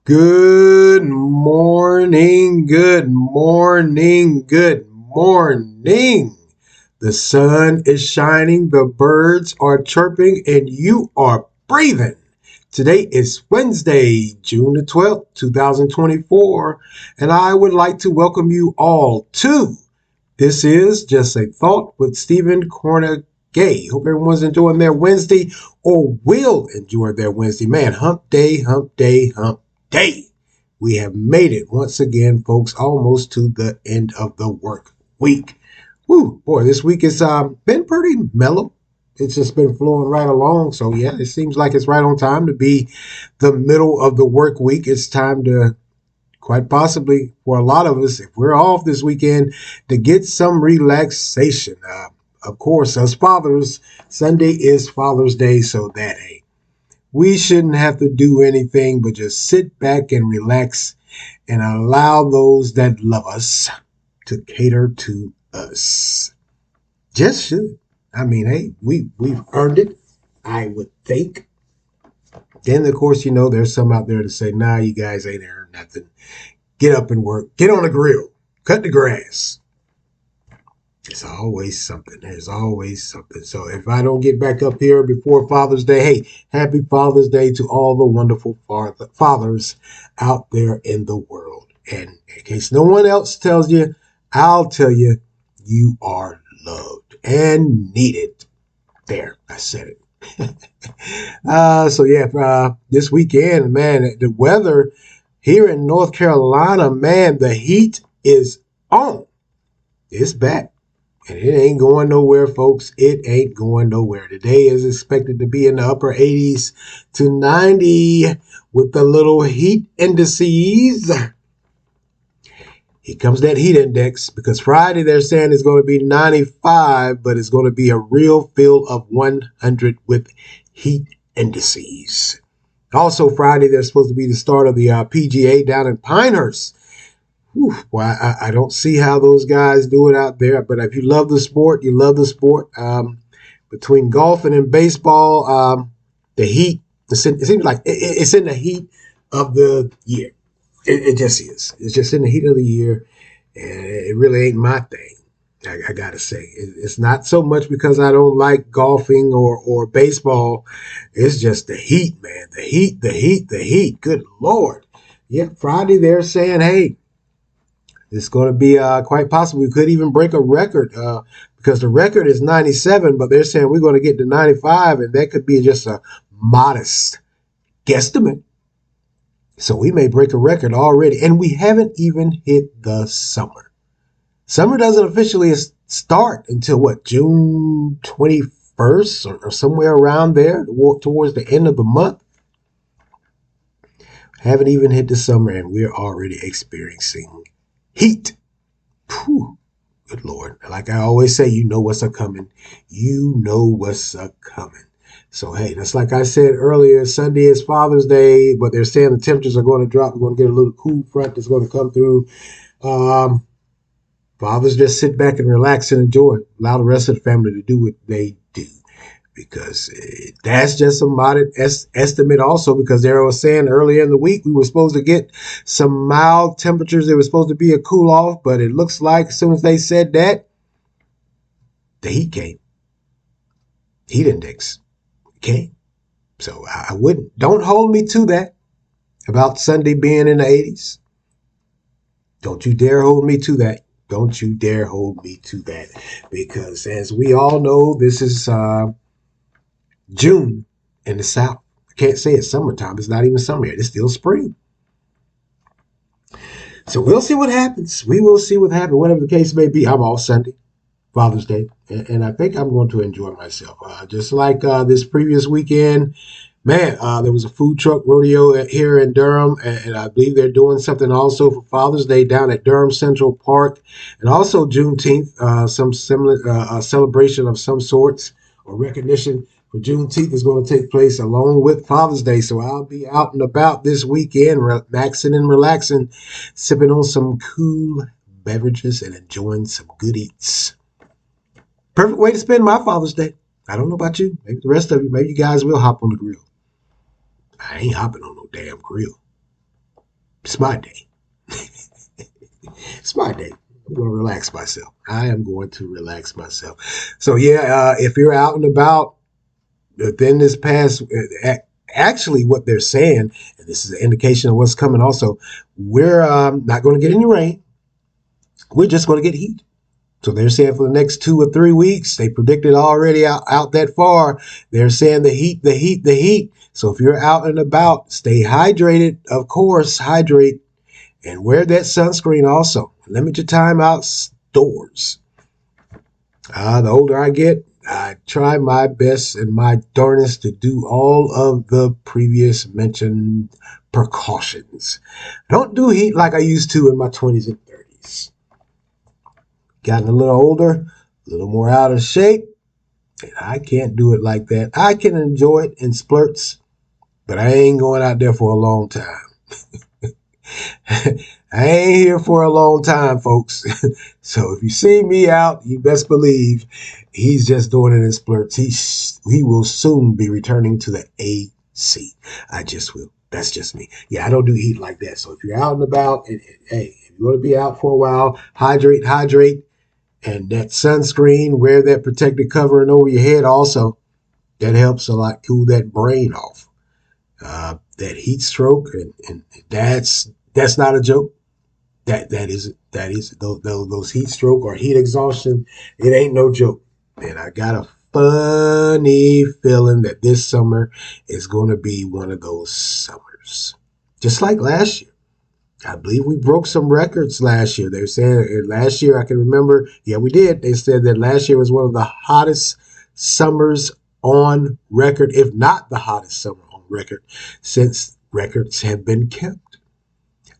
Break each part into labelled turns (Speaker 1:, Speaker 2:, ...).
Speaker 1: Good morning, good morning, good morning. The sun is shining, the birds are chirping, and you are breathing. Today is Wednesday, June the 12th, 2024, and I would like to welcome you all to This is Just a Thought with Stephen Cornegay. Hope everyone's enjoying their Wednesday or will enjoy their Wednesday. Man, hump day, hump day, hump day. We have made it once again, folks, almost to the end of the work week. Woo, boy, this week has been pretty mellow. It's just been flowing right along. So, yeah, it seems like it's right on time to be the middle of the work week. It's time to quite possibly for a lot of us, if we're off this weekend, to get some relaxation. Of course, as fathers, Sunday is Father's Day, so that hey, we shouldn't have to do anything but just sit back and relax and allow those that love us to cater to us. Just should. I mean, hey, we've earned it, I would think. Then, of course, there's some out there to say, nah, you guys ain't earned nothing. Get up and work. Get on the grill. Cut the grass. There's always something. There's always something. So if I don't get back up here before Father's Day, hey, happy Father's Day to all the wonderful fathers out there in the world. And in case no one else tells you, I'll tell you, you are loved and needed. There, I said it. This weekend, man, the weather here in North Carolina, man, the heat is on. It's back. And it ain't going nowhere, folks. It ain't going nowhere. Today is expected to be in the upper 80s to 90 with the little heat indices. Here comes that heat index because Friday they're saying it's going to be 95, but it's going to be a real feel of 100 with heat indices. Also, Friday, there's supposed to be the start of the PGA down in Pinehurst. Whew, well, I don't see how those guys do it out there. But if you love the sport, you love the sport. Between golfing and baseball, the heat, it seems like it's in the heat of the year. It just is. It's just in the heat of the year. And it really ain't my thing. I got to say, it's not so much because I don't like golfing or baseball. It's just the heat, man. The heat, the heat, the heat. Good Lord. Yeah, Friday they're saying, hey, it's going to be quite possible. We could even break a record because the record is 97, but they're saying we're going to get to 95, and that could be just a modest guesstimate. So we may break a record already, and we haven't even hit the summer. Summer doesn't officially start until June 21st or somewhere around there towards the end of the month. Haven't even hit the summer and we're already experiencing heat. Whew, good Lord. Like I always say, you know what's a-coming. You know what's a-coming. So, hey, that's like I said earlier, Sunday is Father's Day, but they're saying the temperatures are going to drop. We're going to get a little cool front that's going to come through. Fathers just sit back and relax and enjoy. Allow the rest of the family to do what they do. Because that's just a modest estimate also, because they were saying earlier in the week we were supposed to get some mild temperatures. There was supposed to be a cool off, but it looks like as soon as they said that, the heat came. Heat index came. So I wouldn't. Don't hold me to that about Sunday being in the 80s. Don't you dare hold me to that. Don't you dare hold me to that. Because as we all know, this is June in the South. I can't say it's summertime. It's not even summer yet. It's still spring. So we'll see what happens. We will see what happens. Whatever the case may be, I'm off Sunday, Father's Day. And I think I'm going to enjoy myself. Just like this previous weekend, man, there was a food truck rodeo here in Durham, and I believe they're doing something also for Father's Day down at Durham Central Park, and also Juneteenth, some similar celebration of some sorts or recognition for Juneteenth is going to take place along with Father's Day. So I'll be out and about this weekend, maxing and relaxing, sipping on some cool beverages and enjoying some good eats. Perfect way to spend my Father's Day. I don't know about you. Maybe the rest of you, maybe you guys will hop on the grill. I ain't hopping on no damn grill. It's my day. It's my day. I'm going to relax myself. I am going to relax myself. So, yeah, if you're out and about within this past, actually, what they're saying, and this is an indication of what's coming also, we're not going to get any rain. We're just going to get heat. So they're saying for the next 2 or 3 weeks, they predicted already out that far. They're saying the heat, the heat, the heat. So if you're out and about, stay hydrated. Of course, hydrate and wear that sunscreen also. Limit your time outdoors. The older I get, I try my best and my darnest to do all of the previous mentioned precautions. Don't do heat like I used to in my 20s and 30s. Gotten a little older, a little more out of shape, and I can't do it like that. I can enjoy it in splurts, but I ain't going out there for a long time. I ain't here for a long time, folks. So if you see me out, you best believe he's just doing it in splurts. He will soon be returning to the AC. I just will. That's just me. Yeah, I don't do heat like that. So if you're out and about, and hey, if you want to be out for a while, hydrate, and that sunscreen, wear that protective covering over your head also. That helps a lot cool that brain off. That heat stroke, and that's not a joke. That is those heat stroke or heat exhaustion. It ain't no joke. And I got a funny feeling that this summer is going to be one of those summers, just like last year. I believe we broke some records last year. They were saying last year, I can remember, yeah, we did. They said that last year was one of the hottest summers on record, if not the hottest summer on record, since records have been kept.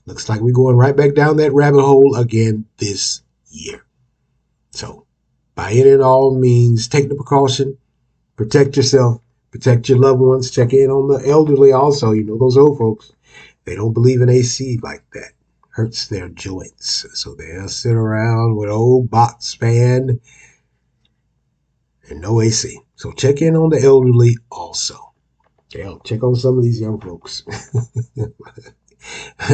Speaker 1: Looks like we're going right back down that rabbit hole again this year. So, by any and all means, take the precaution, protect yourself, protect your loved ones, check in on the elderly also. You know, those old folks, they don't believe in AC like that. Hurts their joints. So they'll sit around with old box fan and no AC. So check in on the elderly also. Yeah, check on some of these young folks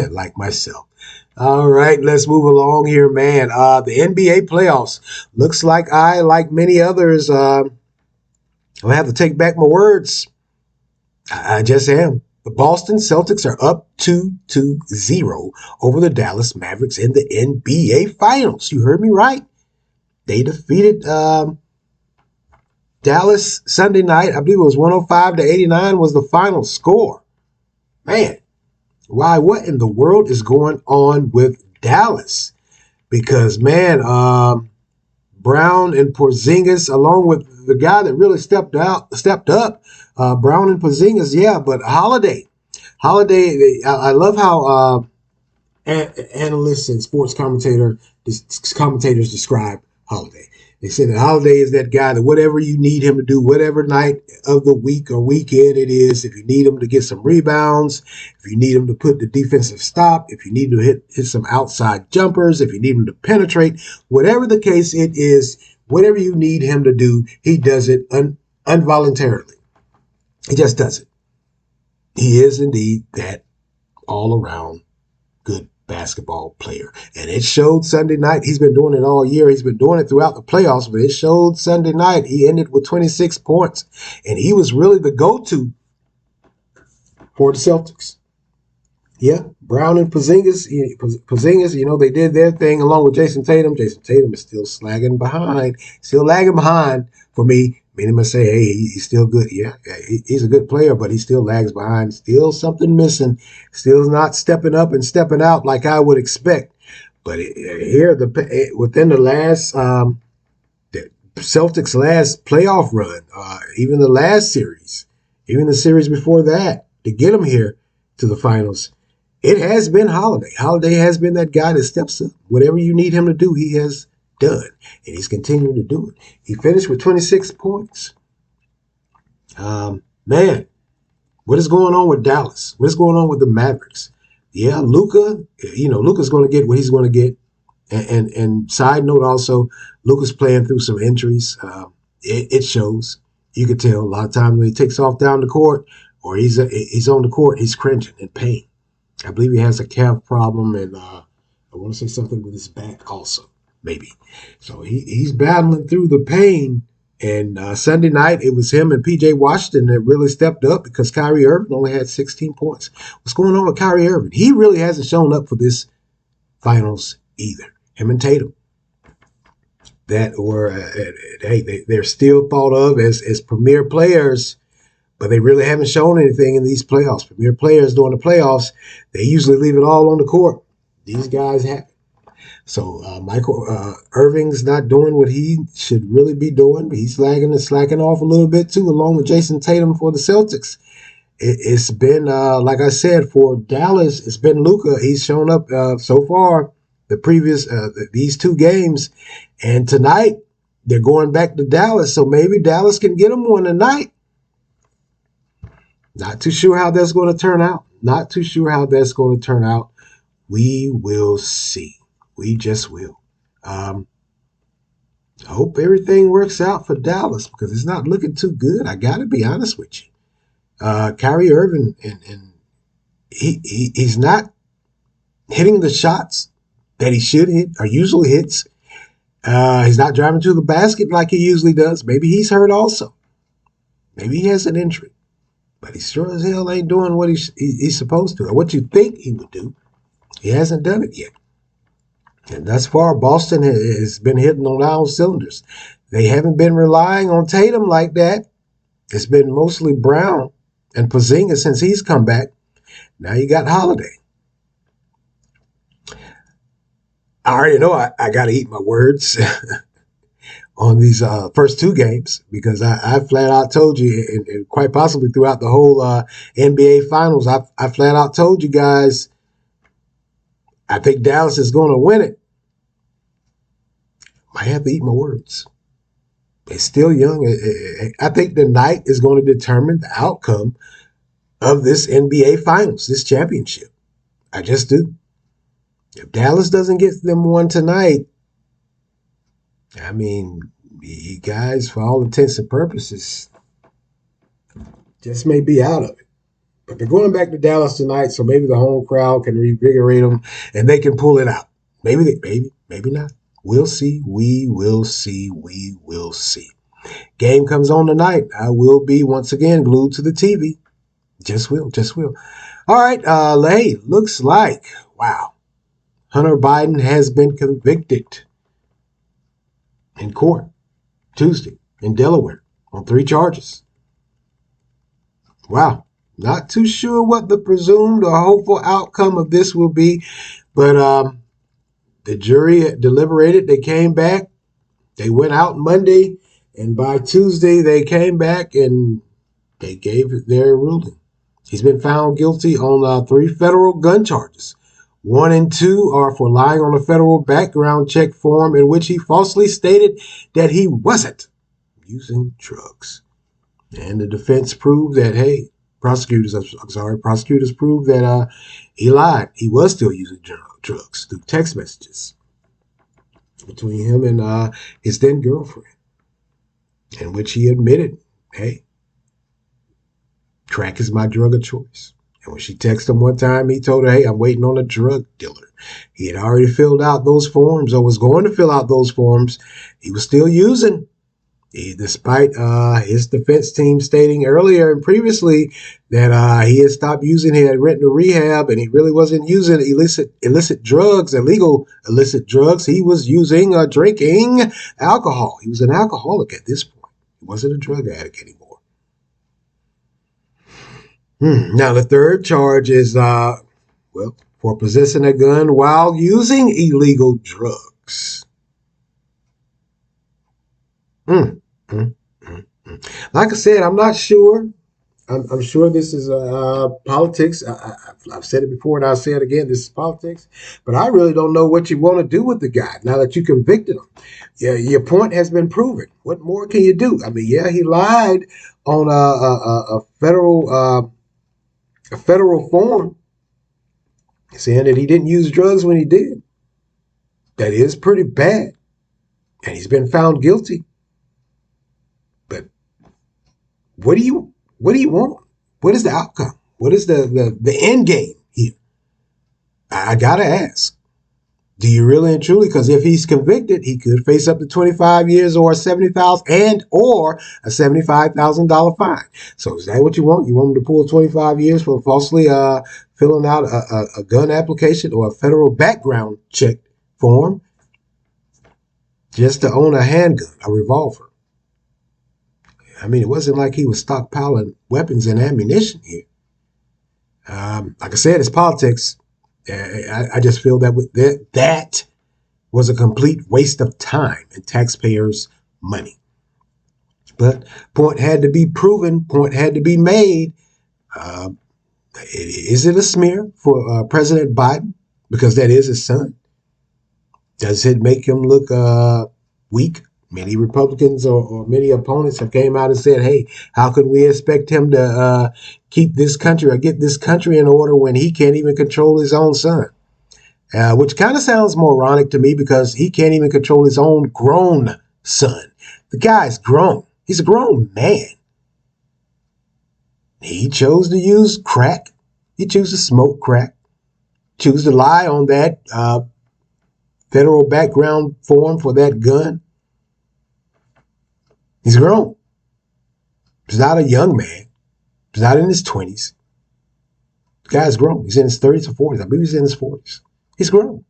Speaker 1: like myself. All right, let's move along here, man. The NBA playoffs. Looks like I, like many others, I'll have to take back my words. I just am. The Boston Celtics are up 2-0 over the Dallas Mavericks in the NBA Finals. You heard me right. They defeated Dallas Sunday night. I believe it was 105-89 was the final score. Man, why? What in the world is going on with Dallas? Because, man, Brown and Porzingis, along with the guy that really stepped up, Brown and Porzingis, yeah, but Holiday, I love how analysts and sports commentators describe Holiday. They said that Holiday is that guy that whatever you need him to do, whatever night of the week or weekend it is, if you need him to get some rebounds, if you need him to put the defensive stop, if you need to hit some outside jumpers, if you need him to penetrate, whatever the case it is, whatever you need him to do, he does it involuntarily. He just does it. He is indeed that all-around good basketball player. And it showed Sunday night. He's been doing it all year. He's been doing it throughout the playoffs, but it showed Sunday night. He ended with 26 points, and he was really the go-to for the Celtics. Yeah, Brown and Porzingis, they did their thing along with Jason Tatum. Jason Tatum is still lagging behind for me. Many must say, hey, he's still good. Yeah, he's a good player, but he still lags behind. Still something missing. Still not stepping up and stepping out like I would expect. But within the last the Celtics' last playoff run, even the last series, even the series before that, to get them here to the finals, it has been Holiday. Holiday has been that guy that steps up. Whatever you need him to do, he has done, and he's continuing to do it. He finished with 26 points. Man, what is going on with Dallas? What is going on with the Mavericks? Yeah, Luka's going to get what he's going to get. And side note also, Luka's playing through some injuries. It shows. You can tell a lot of times when he takes off down the court or he's on the court, he's cringing in pain. I believe he has a calf problem, and I want to say something with his back also, maybe. So he's battling through the pain. And Sunday night, it was him and P.J. Washington that really stepped up because Kyrie Irving only had 16 points. What's going on with Kyrie Irving? He really hasn't shown up for this finals either. Him and Tatum, that were they're still thought of as premier players, but they really haven't shown anything in these playoffs. Premier players during the playoffs, they usually leave it all on the court. These guys have. So Michael Irving's not doing what he should really be doing. He's lagging and slacking off a little bit too, along with Jason Tatum for the Celtics. It's been, like I said, for Dallas, it's been Luka. He's shown up so far the previous these two games, and tonight they're going back to Dallas. So maybe Dallas can get them one tonight. Not too sure how that's going to turn out. Not too sure how that's going to turn out. We will see. We just will. I hope everything works out for Dallas because it's not looking too good. I got to be honest with you. Kyrie Irving, and he's not hitting the shots that he should hit or usually hits. He's not driving to the basket like he usually does. Maybe he's hurt also. Maybe he has an injury. But he sure as hell ain't doing what he's supposed to, or what you think he would do. He hasn't done it yet. And thus far, Boston has been hitting on all cylinders. They haven't been relying on Tatum like that. It's been mostly Brown and Porzingis since he's come back. Now you got Holiday. I already know I got to eat my words on these first two games because I flat out told you, and quite possibly throughout the whole NBA Finals, I flat out told you guys I think Dallas is going to win it. I have to eat my words. They're still young. I think the night is going to determine the outcome of this NBA Finals, this championship. I just do. If Dallas doesn't get them one tonight, I mean, you guys, for all intents and purposes, just may be out of it. But they're going back to Dallas tonight, so maybe the home crowd can revigorate them and they can pull it out. Maybe not. We'll see. We will see. We will see. Game comes on tonight. I will be once again glued to the TV. Just will. All right. Hey, looks like, wow, Hunter Biden has been convicted in court Tuesday in Delaware on 3 charges. Wow. Not too sure what the presumed or hopeful outcome of this will be, but the jury deliberated. They came back. They went out Monday, and by Tuesday they came back and they gave their ruling. He's been found guilty on 3 federal gun charges. 1 and 2 are for lying on a federal background check form in which he falsely stated that he wasn't using drugs. And the defense proved that, hey, prosecutors proved that he lied. He was still using drugs through text messages between him and his then girlfriend, in which he admitted, hey, crack is my drug of choice. And when she texted him one time, he told her, hey, I'm waiting on a drug dealer. He had already filled out those forms or was going to fill out those forms. He was still using. Despite his defense team stating earlier and previously that he had stopped using, he had written to rehab, and he really wasn't using illicit drugs, illegal illicit drugs. He was using drinking alcohol. He was an alcoholic at this point. He wasn't a drug addict anymore. Now, the third charge is, for possessing a gun while using illegal drugs. Like I said, I'm not sure. I'm sure this is politics. I've said it before and I'll say it again. This is politics. But I really don't know what you want to do with the guy now that you convicted him. Yeah, your point has been proven. What more can you do? I mean, yeah, he lied on a federal form saying that he didn't use drugs when he did. That is pretty bad. And he's been found guilty. But what do you want? What is the outcome? What is the end game here? I gotta ask, do you really and truly? Because if he's convicted, he could face up to 25 years or 70,000 and or a $75,000 fine. So is that what you want? You want him to pull 25 years for falsely filling out a gun application or a federal background check form just to own a handgun, a revolver? I mean, it wasn't like he was stockpiling weapons and ammunition here. Like I said, it's politics. I just feel that that was a complete waste of time and taxpayers' money. But point had to be proven, point had to be made. Uh, is it a smear for President Biden? Because that is his son. Does it make him look weak? Many Republicans or many opponents have came out and said, hey, how can we expect him to keep this country or get this country in order when he can't even control his own son? Which kind of sounds moronic to me because he can't even control his own grown son. The guy's grown. He's a grown man. He chose to use crack. He chose to smoke crack. Choose to lie on that federal background form for that gun. He's grown. He's not a young man. He's not in his 20s. The guy's grown. He's in his 30s or 40s. I believe he's in his 40s. He's grown.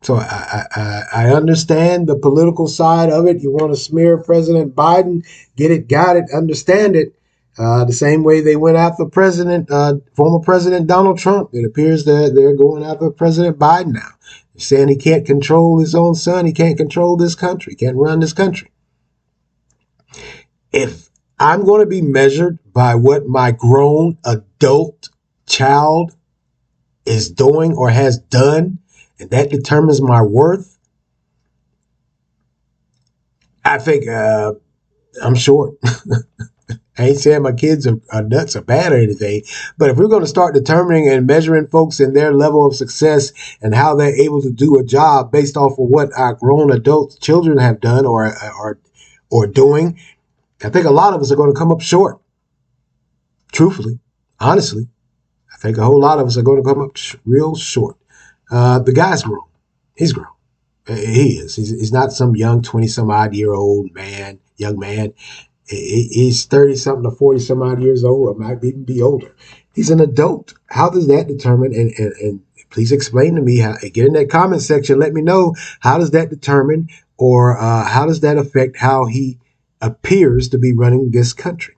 Speaker 1: So I understand the political side of it. You want to smear President Biden, get it, got it, understand it. The same way they went after former President Donald Trump. It appears that they're going after President Biden now. They're saying he can't control his own son. He can't control this country. Can't run this country. If I'm going to be measured by what my grown adult child is doing or has done, and that determines my worth, I think I'm short. I ain't saying my kids are nuts or bad or anything, but if we're going to start determining and measuring folks in their level of success and how they're able to do a job based off of what our grown adult children have done or doing, I think a lot of us are going to come up short. Truthfully, honestly, I think a whole lot of us are going to come up real short. The guy's grown. He's grown. He is. He's not some young 20-some-odd-year-old man, young man. He's 30-something to 40-some-odd years old, or might even be older. He's an adult. How does that determine, and please explain to me, get in that comment section, let me know, how does that determine or how does that affect how he appears to be running this country?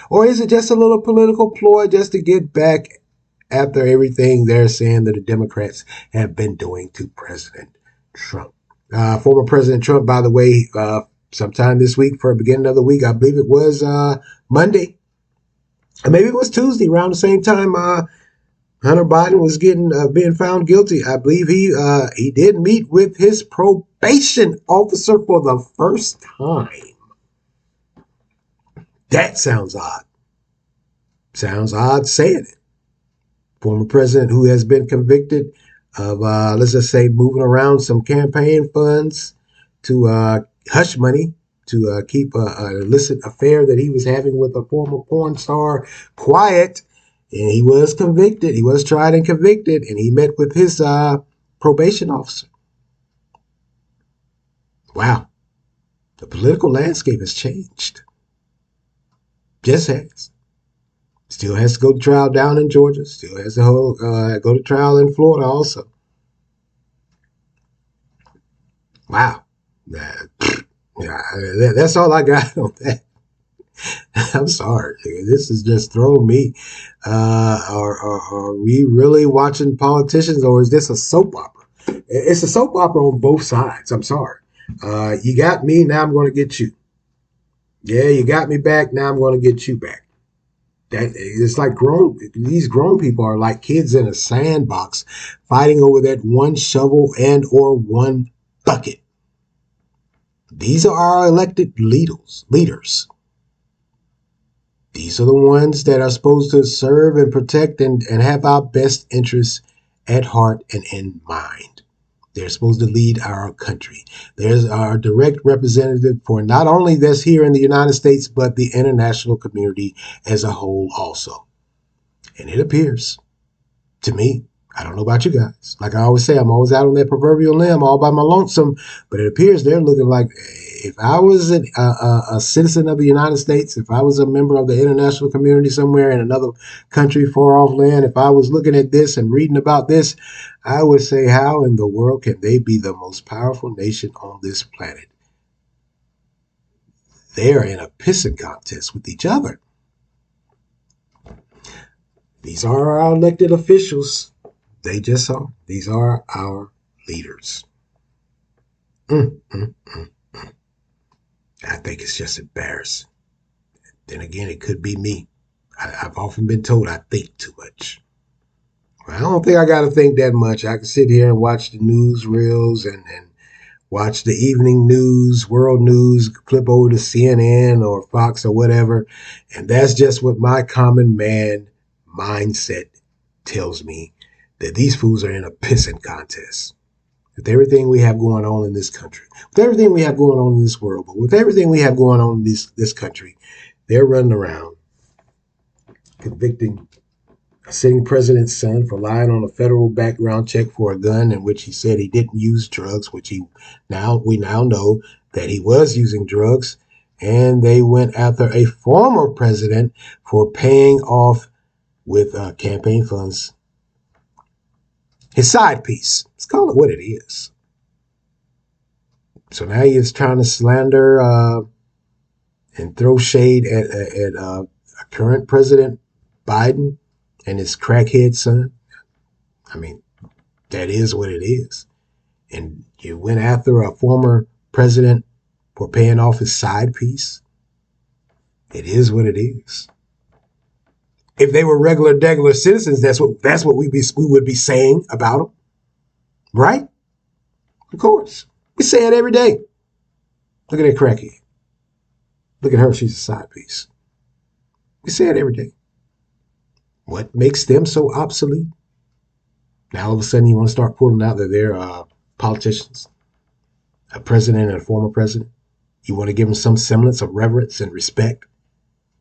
Speaker 1: Or is it just a little political ploy just to get back after everything they're saying that the Democrats have been doing to President Trump? Former President Trump, by the way, sometime this week, for the beginning of the week, I believe it was Monday, or maybe it was Tuesday, around the same time Hunter Biden was being found guilty. I believe he did meet with his probation officer for the first time. That sounds odd. Sounds odd saying it. Former president who has been convicted of, let's just say, moving around some campaign funds to hush money to keep an illicit affair that he was having with a former porn star quiet. And he was convicted. He was tried and convicted, and he met with his probation officer. Wow. The political landscape has changed. Just has. Still has to go to trial down in Georgia. Still has to go to trial in Florida also. Wow. That's all I got on that. I'm sorry. This is just throwing me. Are we really watching politicians, or is this a soap opera? It's a soap opera on both sides. I'm sorry. You got me, now I'm going to get you. Yeah, you got me back, now I'm going to get you back. That it's like these grown people are like kids in a sandbox fighting over that one shovel and or one bucket. These are our elected leaders. These are the ones that are supposed to serve and protect and have our best interests at heart and in mind. They're supposed to lead our country. There's our direct representative for not only this here in the United States, but the international community as a whole also. And it appears to me I don't know about you guys. Like I always say, I'm always out on that proverbial limb all by my lonesome. But it appears they're looking like if I was a citizen of the United States, if I was a member of the international community somewhere in another country, far off land, if I was looking at this and reading about this, I would say, how in the world can they be the most powerful nation on this planet? They are in a pissing contest with each other. These are our elected officials. They just are. These are our leaders. Mm, mm, mm. I think it's just embarrassing. Then again, it could be me. I've often been told I think too much. Well, I don't think I got to think that much. I can sit here and watch the news reels and watch the evening news, world news, flip over to CNN or Fox or whatever. And that's just what my common man mindset tells me, that these fools are in a pissing contest. With everything we have going on in this country, with everything we have going on in this world, but with everything we have going on in this country, they're running around convicting a sitting president's son for lying on a federal background check for a gun in which he said he didn't use drugs, which we now know that he was using drugs. And they went after a former president for paying off with campaign funds his side piece. Let's call it what it is. So now he is trying to slander and throw shade at current President Biden and his crackhead son. I mean, that is what it is. And you went after a former president for paying off his side piece. It is what it is. If they were regular citizens, that's what we would be saying about them, right? Of course, we say it every day. Look at that crackhead. Look at her; she's a side piece. We say it every day. What makes them so obsolete? Now all of a sudden you want to start pulling out that they're politicians, a president and a former president. You want to give them some semblance of reverence and respect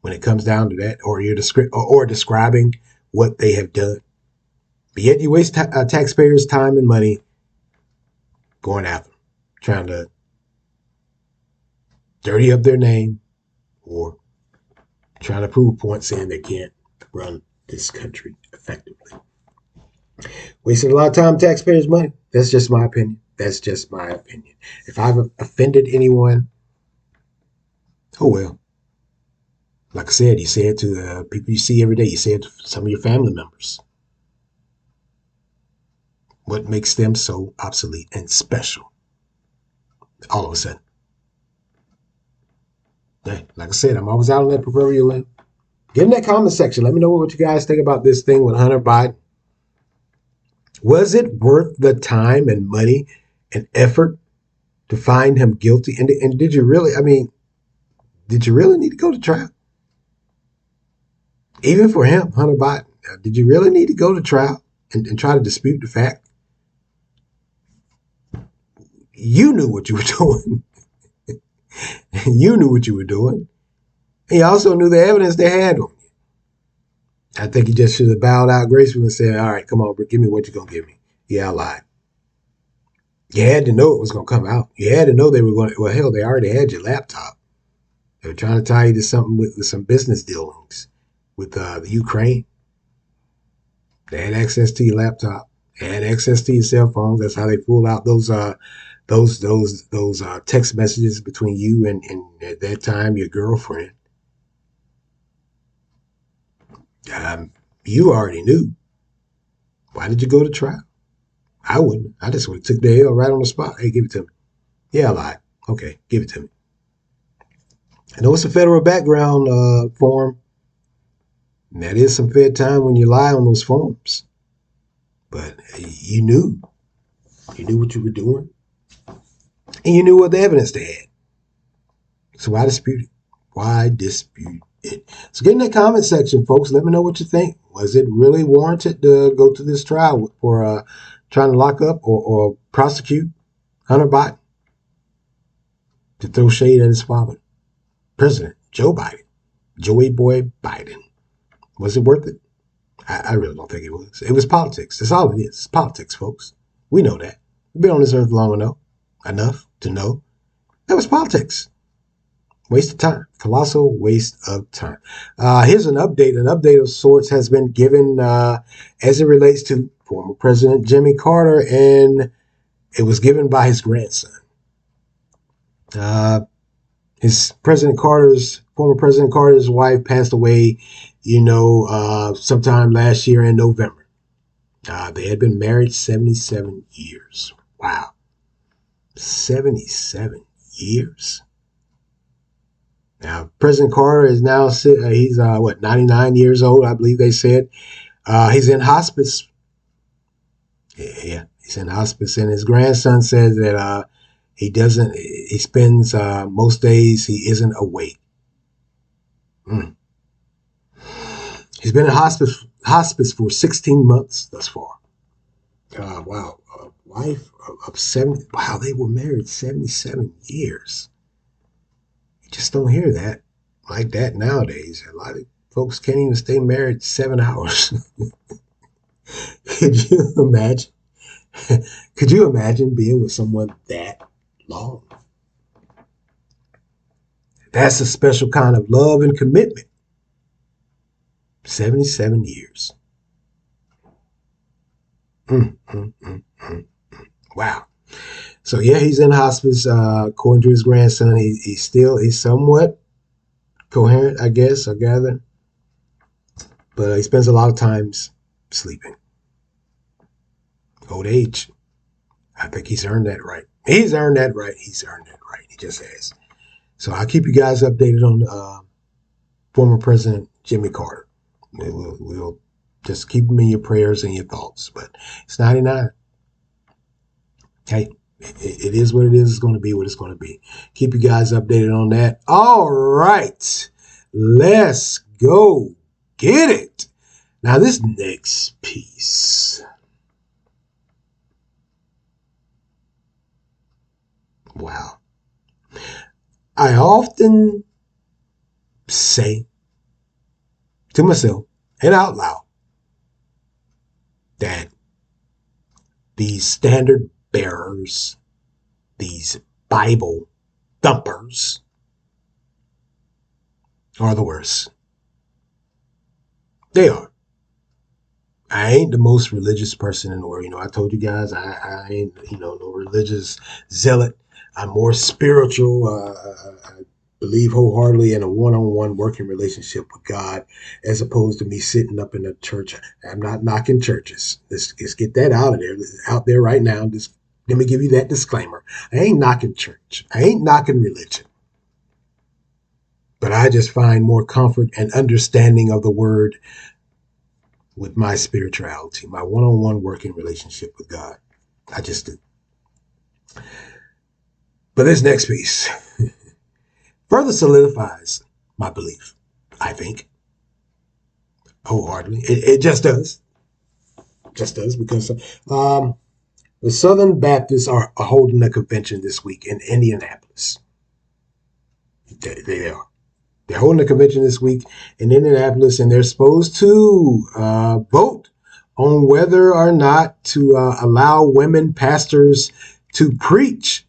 Speaker 1: when it comes down to that, or you're describing what they have done. But yet you waste taxpayers' time and money going after them, trying to dirty up their name or trying to prove points saying they can't run this country effectively. Wasting a lot of time, taxpayers' money. That's just my opinion. That's just my opinion. If I've offended anyone, oh well. Like I said, you say it to the people you see every day. You say it to some of your family members. What makes them so obsolete and special all of a sudden? Hey, like I said, I'm always out on that proverbial limb. Get in that comment section. Let me know what you guys think about this thing with Hunter Biden. Was it worth the time and money and effort to find him guilty? And did you really, did you really need to go to trial? Even for him, Hunter Biden, did you really need to go to trial and try to dispute the fact? You knew what you were doing. You knew what you were doing. And you also knew the evidence they had on you. I think you just should have bowed out gracefully and said, all right, come on, give me what you're going to give me. Yeah, I lied. You had to know it was going to come out. You had to know they were going to, well, hell, they already had your laptop. They were trying to tie you to something with some business dealings with the Ukraine. They had access to your laptop. They had access to your cell phones. That's how they pulled out those text messages between you and at that time your girlfriend. You already knew. Why did you go to trial? I wouldn't. I just would have took the L right on the spot. Hey, give it to me. Yeah, I lied. Okay, give it to me. I know it's a federal background form. And that is some fair time when you lie on those forms. But you knew. You knew what you were doing. And you knew what the evidence they had. So why dispute it? Why dispute it? So get in the comment section, folks. Let me know what you think. Was it really warranted to go to this trial for trying to lock up or prosecute Hunter Biden to throw shade at his father, President Joe Biden, Joey Boy Biden? Was it worth it? I really don't think it was. It was politics. That's all it is. It's politics, folks. We know that. We've been on this earth long enough to know that was politics. Waste of time. Colossal waste of time. Here's an update. An update of sorts has been given as it relates to former President Jimmy Carter, and it was given by his grandson. His former President Carter's wife passed away, sometime last year in November. They had been married 77 years. Wow. 77 years. Now, President Carter is now, he's 99 years old, I believe they said. He's in hospice. Yeah, he's in hospice. And his grandson says that he spends most days he isn't awake. Mm. He's been in hospice for 16 months thus far. Wow. A wife of 70. Wow, they were married 77 years. You just don't hear that like that nowadays. A lot of folks can't even stay married 7 hours. Could you imagine? Could you imagine being with someone that long? That's a special kind of love and commitment. 77 years. Wow. So yeah, he's in hospice. According to his grandson, he's somewhat coherent, I guess, I gather. But he spends a lot of times sleeping. Old age. I think he's earned that right. He's earned that right. He just has. So I'll keep you guys updated on former President Jimmy Carter. We'll just keep him in your prayers and your thoughts. But it's 99. Hey, it is what it is. It's going to be what it's going to be. Keep you guys updated on that. All right. Let's go get it. Now, this next piece. Wow. I often say to myself and out loud that these standard bearers, these Bible thumpers, are the worst. They are. I ain't the most religious person in the world. I told you guys I ain't, no religious zealot. I'm more spiritual. I believe wholeheartedly in a one-on-one working relationship with God, as opposed to me sitting up in a church. I'm not knocking churches. Let's get that out there right now. Just let me give you that disclaimer. I ain't knocking church. I ain't knocking religion. But I just find more comfort and understanding of the word with my spirituality, my one-on-one working relationship with God. I just do. But this next piece further solidifies my belief, I think, wholeheartedly. It just does. Just does, because the Southern Baptists are holding a convention this week in Indianapolis. They are. They're holding a convention this week in Indianapolis, and they're supposed to vote on whether or not to allow women pastors to preach.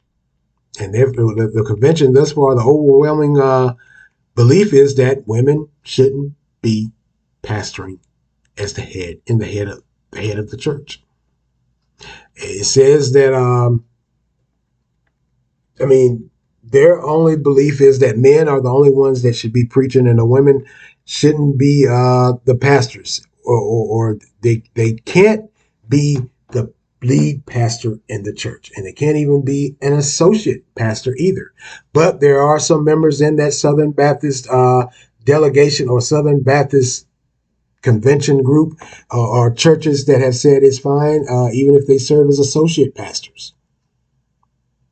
Speaker 1: And the convention thus far, the overwhelming belief is that women shouldn't be pastoring as the head of the church. It says that their only belief is that men are the only ones that should be preaching, and the women shouldn't be the pastors, or they can't be the lead pastor in the church, and they can't even be an associate pastor either. But there are some members in that Southern Baptist delegation or Southern Baptist convention group or churches that have said it's fine, even if they serve as associate pastors.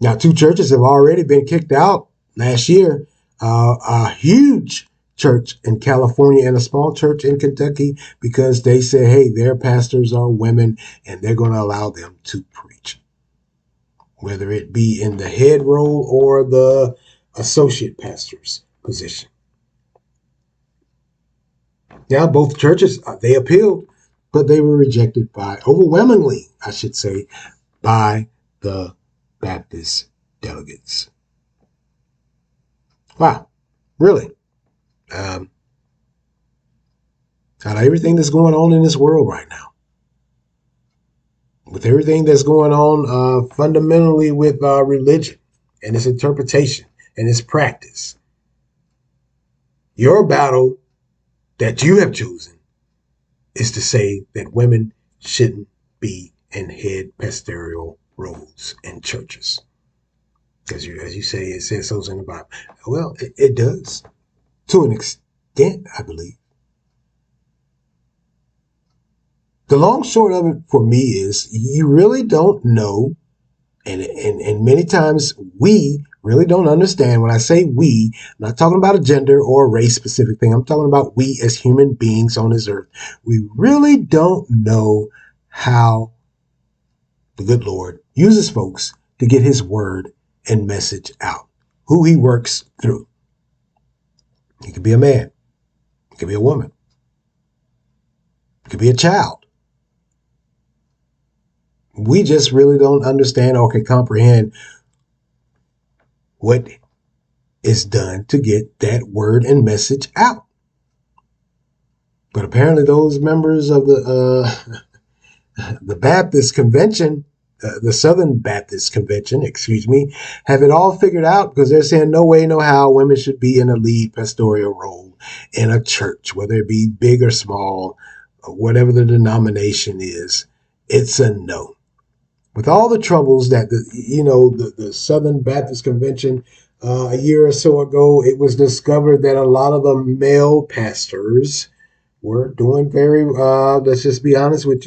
Speaker 1: Now, 2 churches have already been kicked out last year. A huge church in California and a small church in Kentucky, because they say, hey, their pastors are women and they're going to allow them to preach, whether it be in the head role or the associate pastor's position. Now, both churches, they appealed but they were rejected by, overwhelmingly, I should say, by the Baptist delegates. Wow, really? Um, Out of everything that's going on in this world right now, with everything that's going on fundamentally with religion and its interpretation and its practice, your battle that you have chosen is to say that women shouldn't be in head pastoral roles in churches. Because as you say, it says so in the Bible. Well, it does to an extent, I believe. The long short of it for me is you really don't know, and many times we really don't understand. When I say we, I'm not talking about a gender or a race specific thing. I'm talking about we as human beings on this earth. We really don't know how the good Lord uses folks to get his word and message out, who he works through. It could be a man. It could be a woman. It could be a child. We just really don't understand or can comprehend what is done to get that word and message out. But apparently those members of the Baptist Convention, the Southern Baptist Convention, have it all figured out, because they're saying no way, no how women should be in a lead pastoral role in a church, whether it be big or small, or whatever the denomination is. It's a no. With all the troubles that the Southern Baptist Convention, a year or so ago, it was discovered that a lot of the male pastors were doing very, let's just be honest with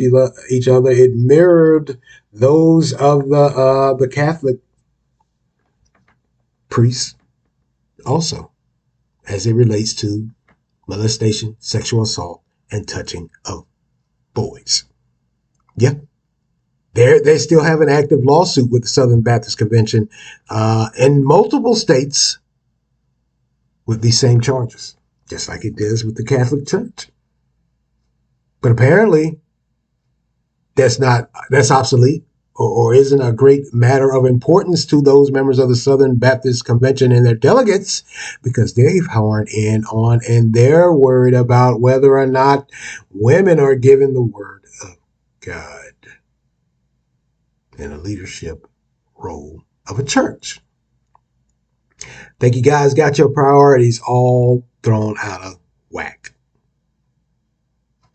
Speaker 1: each other. It mirrored those of the Catholic priests also, as it relates to molestation, sexual assault, and touching of boys. Yeah. They still have an active lawsuit with the Southern Baptist Convention in multiple states with these same charges, just like it does with the Catholic Church. But apparently, that's obsolete, or isn't a great matter of importance to those members of the Southern Baptist Convention and their delegates, because they've horned in on and they're worried about whether or not women are given the word of God in a leadership role of a church. Think you guys got your priorities all thrown out of whack.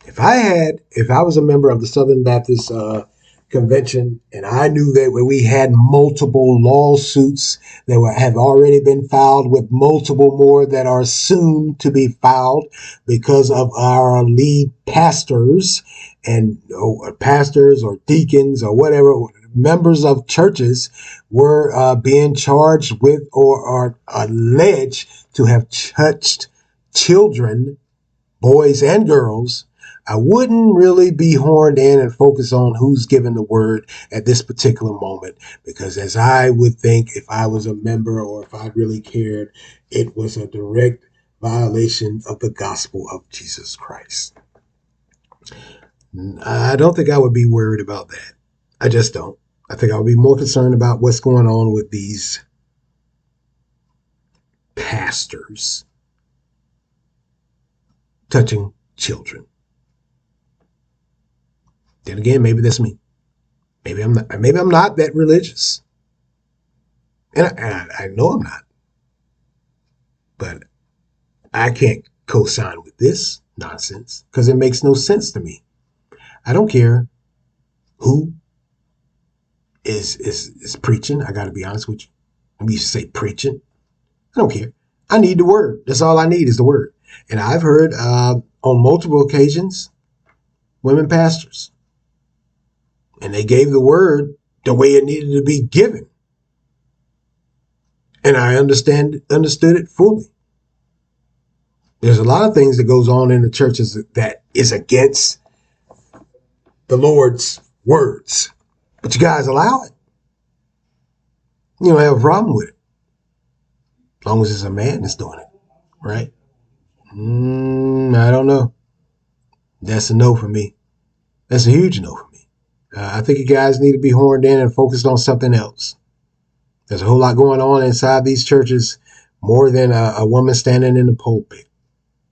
Speaker 1: If I was a member of the Southern Baptist Convention, and I knew that we had multiple lawsuits that have already been filed, with multiple more that are soon to be filed because of our lead pastors and pastors or deacons or whatever, members of churches were being charged with or are alleged to have touched children, boys and girls, I wouldn't really be horned in and focus on who's given the word at this particular moment, because as I would think, if I was a member or if I really cared, it was a direct violation of the gospel of Jesus Christ. I don't think I would be worried about that. I just don't. I think I would be more concerned about what's going on with these pastors touching children. Then again, maybe that's me. Maybe I'm not. Maybe I'm not that religious, and I know I'm not. But I can't co-sign with this nonsense because it makes no sense to me. I don't care who is preaching. I got to be honest with you. We used to say preaching. I don't care. I need the word. That's all I need is the word. And I've heard on multiple occasions women pastors, and they gave the word the way it needed to be given, and I understood it fully. There's a lot of things that goes on in the churches that is against the Lord's words, but you guys allow it. You don't have a problem with it, as long as it's a man that's doing it, right? I don't know. That's a no for me. That's a huge no for me. I think you guys need to be horned in and focused on something else. There's a whole lot going on inside these churches, more than a woman standing in the pulpit.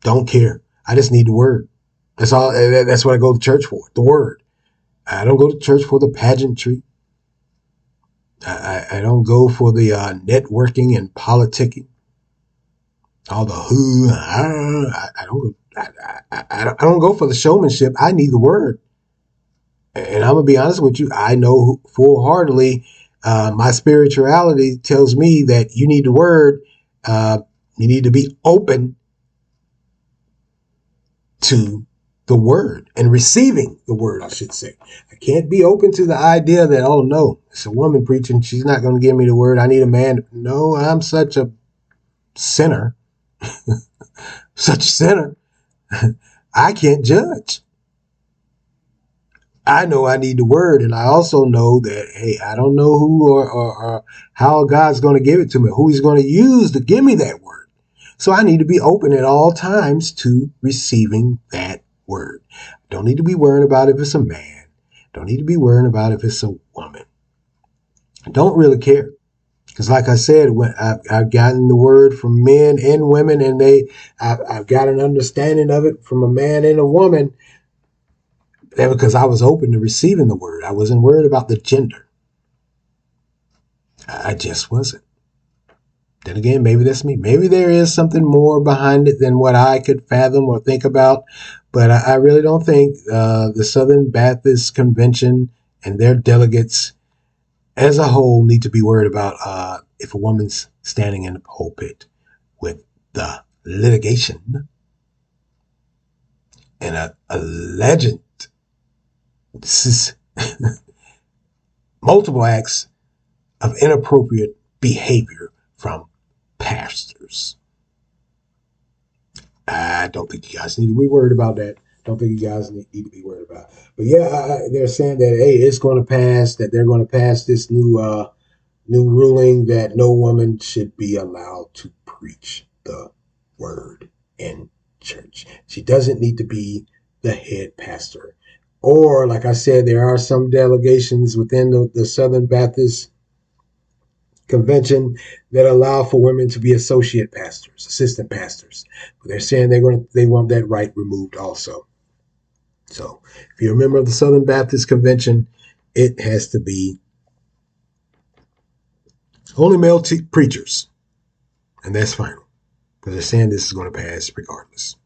Speaker 1: Don't care. I just need the word. That's all. That's what I go to church for. The word. I don't go to church for the pageantry. I don't go for the networking and politicking. All the who. I don't go. I don't go for the showmanship. I need the word. And I'm gonna be honest with you. I know full heartedly. My spirituality tells me that you need the word. Uh, you need to be open to the word and receiving the word, I should say. I can't be open to the idea that, oh no, it's a woman preaching. She's not going to give me the word. I need a man. No, I'm such a sinner, such a sinner. I can't judge. I know I need the word. And I also know that, hey, I don't know who or how God's going to give it to me, who he's going to use to give me that word. So I need to be open at all times to receiving that word. Don't need to be worrying about if it's a man. Don't need to be worrying about if it's a woman. I don't really care. Because like I said, when I've gotten the word from men and women, and I've got an understanding of it from a man and a woman, because I was open to receiving the word. I wasn't worried about the gender. I just wasn't. Then again, maybe that's me. Maybe there is something more behind it than what I could fathom or think about. But I really don't think the Southern Baptist Convention and their delegates as a whole need to be worried about if a woman's standing in the pulpit with the litigation and a legend. This is multiple acts of inappropriate behavior from pastors. I don't think you guys need to be worried about that. Don't think you guys need to be worried about it. But yeah, they're saying that, hey, it's going to pass, that they're going to pass this new ruling that no woman should be allowed to preach the word in church. She doesn't need to be the head pastor. Or, like I said, there are some delegations within the Southern Baptist Convention that allow for women to be associate pastors, assistant pastors. But they're saying they want that right removed also. So if you're a member of the Southern Baptist Convention, it has to be only male preachers, and that's final. Because they're saying this is going to pass regardless.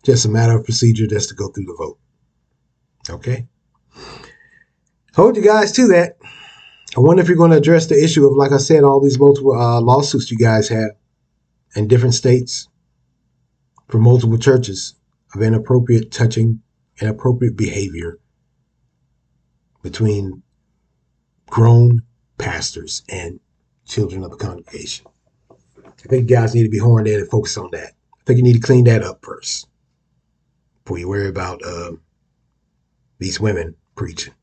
Speaker 1: Just a matter of procedure just to go through the vote. Okay? Hold you guys to that. I wonder if you're going to address the issue of, like I said, all these multiple lawsuits you guys have in different states for multiple churches of inappropriate touching, inappropriate behavior between grown pastors and children of the congregation. I think you guys need to be horned in and focus on that. I think you need to clean that up first before you worry about these women preaching.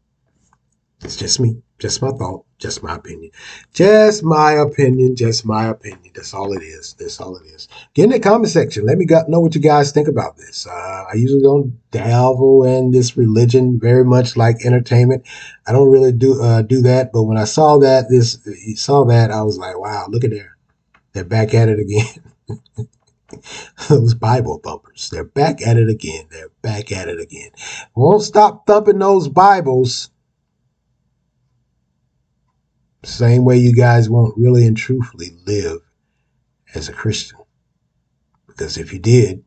Speaker 1: It's just me, just my thought, just my opinion. Just my opinion, just my opinion. That's all it is. That's all it is. Get in the comment section. Let me know what you guys think about this. I usually don't dabble in this religion very much like entertainment. I don't really do that. But when I saw that, I was like, wow, look at there. They're back at it again. Those Bible thumpers. They're back at it again. They're back at it again. Won't stop thumping those Bibles. Same way you guys won't really and truthfully live as a Christian. Because if you did,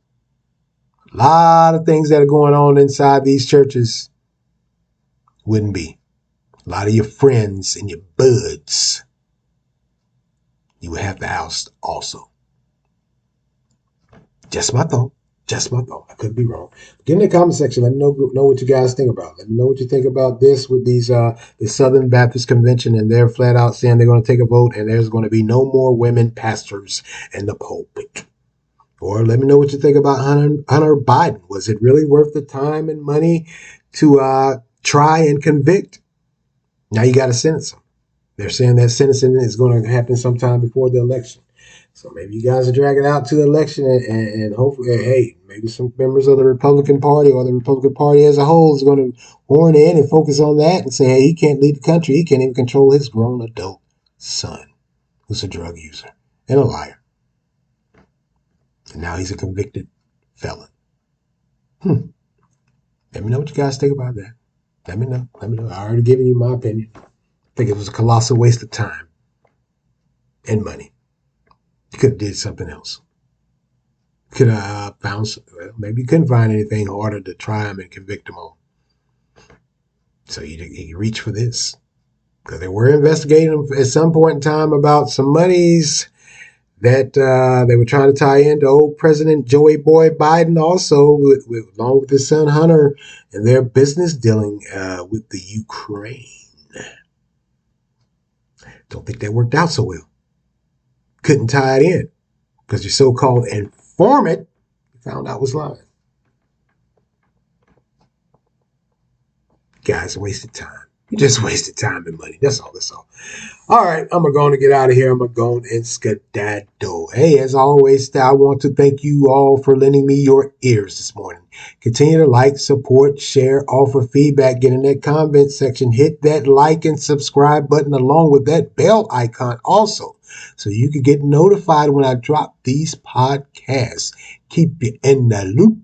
Speaker 1: a lot of things that are going on inside these churches wouldn't be. A lot of your friends and your buds, you would have to oust also. Just my thought. Just my thought. I could be wrong. Get in the comment section. Let me know what you guys think about. Let me know what you think about this with these the Southern Baptist Convention, and they're flat out saying they're going to take a vote and there's going to be no more women pastors in the pulpit. Or let me know what you think about Hunter Biden. Was it really worth the time and money to try and convict? Now you got to sentence him. They're saying that sentencing is going to happen sometime before the election. So maybe you guys are dragging out to the election and hopefully, hey, maybe some members of the Republican Party or the Republican Party as a whole is going to horn in and focus on that and say, hey, he can't lead the country. He can't even control his grown adult son who's a drug user and a liar. And now he's a convicted felon. Let me know what you guys think about that. Let me know. Let me know. I already given you my opinion. I think it was a colossal waste of time and money. You could have did something else. Could have found, well, maybe you couldn't find anything harder to try him and convict him on. So you reach for this. Because they were investigating him at some point in time about some monies that they were trying to tie into old President Joey Boy Biden also, along with his son Hunter, and their business dealing with the Ukraine. Don't think that worked out so well. Couldn't tie it in because your so-called informant you found out was lying. Guys, wasted time. You just wasted time and money. That's all. That's all. All right, I'm going to get out of here. I'm going to go and skedaddle. Hey, as always, I want to thank you all for lending me your ears this morning. Continue to like, support, share, offer feedback. Get in that comment section. Hit that like and subscribe button along with that bell icon also, so you can get notified when I drop these podcasts. Keep you in the loop.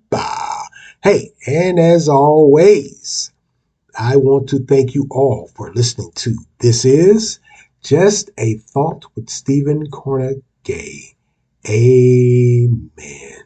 Speaker 1: Hey, and as always, I want to thank you all for listening to This Is Just a Thought with Stephen Cornegay. Amen.